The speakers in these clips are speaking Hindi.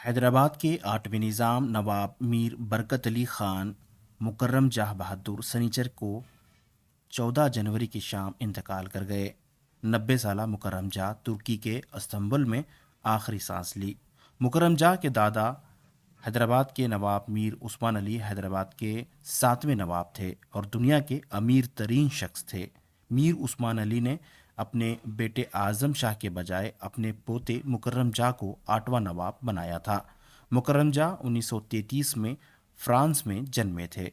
हैदराबाद के 8वें निज़ाम नवाब मीर बरकत अली ख़ान मुकर्रम जहाँ बहादुर सनीचर को 14 जनवरी की शाम इंतकाल कर गए। 90 साला मुकर्रम जहाँ तुर्की के इस्तंबुल में आखिरी सांस ली। मुकर्रम जहाँ के दादा हैदराबाद के नवाब मीर उस्मान अली हैदराबाद के 7वें नवाब थे और दुनिया के अमीर तरीन शख्स थे। मीर उस्मान अली ने अपने बेटे आज़म शाह के बजाय अपने पोते मुकर्रम जहाँ को 8वां नवाब बनाया था। मुकर्रम जहाँ 1933 में फ्रांस में जन्मे थे।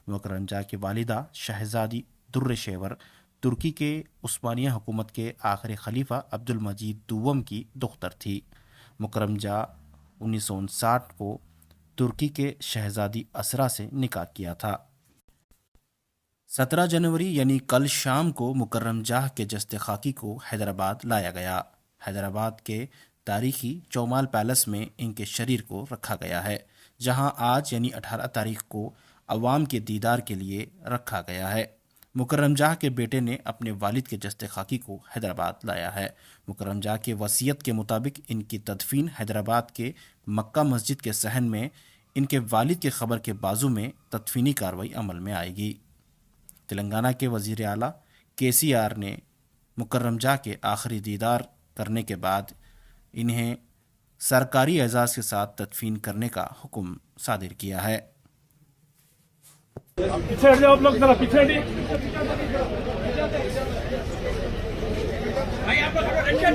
मुकर्रम जहाँ की वालिदा शहजादी दुर्र शेवर तुर्की के उस्मानिया हुकूमत के आखिरी खलीफा अब्दुल मजीद दुवम की दुख्तर थी। मुकर्रम जहाँ 1959 को तुर्की के शहजादी असरा से निकाह किया था। 17 जनवरी यानी कल शाम को मुकर्रम जहाँ के जस्ते खाकी को हैदराबाद लाया गया। हैदराबाद के तारीखी चौमाल पैलेस में इनके शरीर को रखा गया है, जहां आज यानी 18 तारीख को अवाम के दीदार के लिए रखा गया है। मुकर्रम जहाँ के बेटे ने अपने वालिद के जस्ते खाकी को हैदराबाद लाया है। मुकर्रम जहाँ के वसीयत के मुताबिक इनकी तदफीन हैदराबाद के मक्का मस्जिद के सहन में इनके वालिद के खबर के बाजू में तदफीनी कार्रवाई अमल में आएगी। तेलंगाना के वज़ीर आला KCR ने मुकर्रम जहाँ के आखिरी दीदार करने के बाद इन्हें सरकारी एजाज़ के साथ तदफीन करने का हुक्म सादिर किया है। पीछे हट जाओ आप लोग, जरा पीछे हटिए। भाई आप लोग टेंशन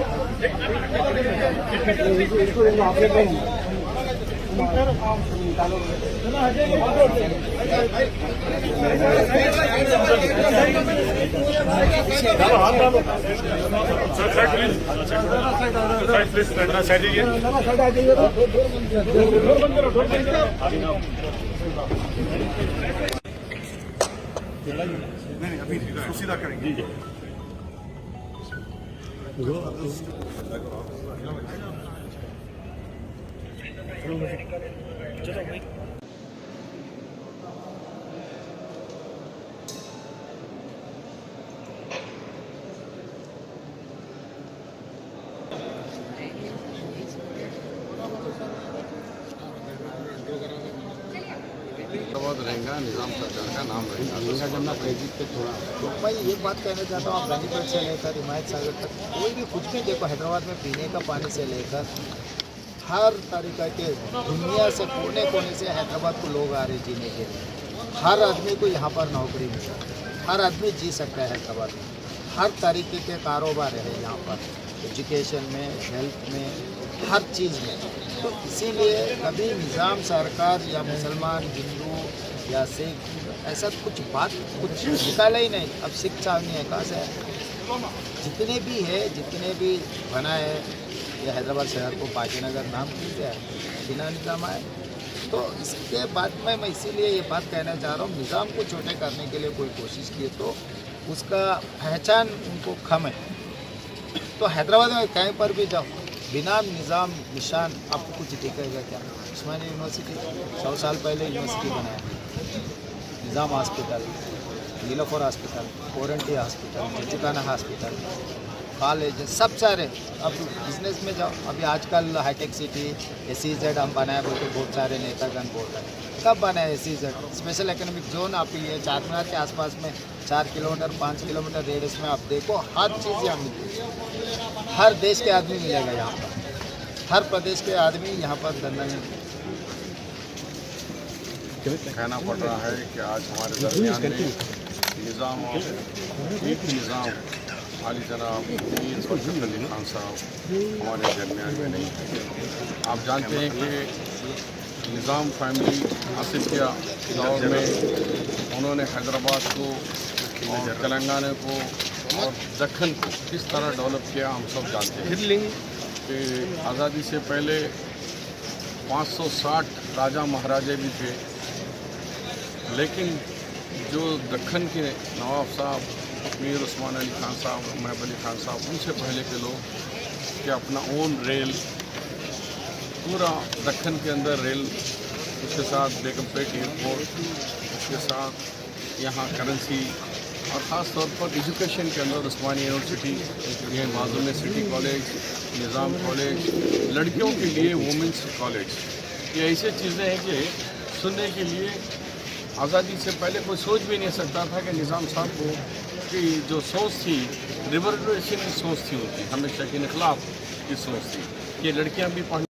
नहीं अभी सीधा करेंगे। रहेगा, निज़ाम सरकार का नाम रहेगा। जमना प्रेजित पे थोड़ा तो मैं ये बात कहना चाहता हूँ, आप बेनीपत से लेकर हिमायत सागर तक कोई भी कुछ भी देखो, हैदराबाद में पीने का पानी से लेकर हर तरीक़ा के दुनिया से कोने कोने से हैदराबाद को लोग आ रहे जीने के लिए। हर आदमी को यहाँ पर नौकरी मिल सकती है, हर आदमी जी सकता है हैदराबाद में। हर तरीके के कारोबार है यहाँ पर, एजुकेशन में, हेल्थ में, हर चीज़ में। तो इसीलिए कभी निज़ाम सरकार या मुसलमान, हिंदू या सिख ऐसा कुछ निकाला ही नहीं। अब सिख साहब नहीं है, कहाँ से है? जितने भी है, जितने भी बना है, ये हैदराबाद शहर को पाजीनगर नाम दिया है, बिना निज़ाम आए। तो इसके बाद में मैं इसीलिए ये बात कहना चाह रहा हूँ, निज़ाम को छोटे करने के लिए कोई कोशिश की तो उसका पहचान उनको कम है। तो हैदराबाद में कहीं पर भी जाओ, बिना निज़ाम निशान आपको कुछ दिखेगा क्या? उस्मानिया यूनिवर्सिटी 100 साल पहले यूनिवर्सिटी बनाया, Nizam hospital, Niloufer hospital, Koranti hospital, Chichikana hospital, college, सब सारे। अब बिजनेस में जाओ, अभी आजकल हाईटेक सिटी SEZ हम बनाए बोलते बहुत सारे नेतागण बोल रहे हैं। कब बनाए SEZ? स्पेशल इकोनॉमिक जोन आप ये चार मीनार के आसपास में 4 किलोमीटर 5 किलोमीटर रेडियस में आप देखो, हर चीज़ यहाँ मिलती है। हर देश के आदमी मिलेगा यहाँ पर, हर प्रदेश के आदमी यहाँ पर धंधा में। कहना पड़ रहा है कि आज हमारे दरमियान में निज़ाम और एक निज़ाम आली जनाब मीर बरकत अली खान साहब हमारे दरमियान में नहीं है। आप जानते हैं कि निज़ाम फैमिली आसिफिया दौर में उन्होंने हैदराबाद को और तेलंगाना को और दक्खन को किस तरह डेवलप किया हम सब जानते हैं। कि आज़ादी से पहले 560 राजा महाराजे भी थे, लेकिन जो दक्खन के नवाब साहब मीर उस्मान अली खान साहब, महब अली खान साहब, उनसे पहले के लोग कि अपना ओन रेल पूरा दक्खन के अंदर रेल, उसके साथ बेगमपेट एयरपोर्ट, उसके साथ यहाँ करेंसी और ख़ास तौर पर एजुकेशन के अंदर उस्मानिया यूनिवर्सिटी, ये माज़ूम सिटी कॉलेज, निज़ाम कॉलेज, लड़कियों के लिए वुमेंस कॉलेज, ये ऐसी चीज़ें हैं कि सुनने के लिए आज़ादी से पहले कोई सोच भी नहीं सकता था कि निज़ाम साहब को की जो सोच थी रिवोल्यूशन की सोच थी, उनकी हमेशा के खिलाफ की सोच थी कि लड़कियां भी पढ़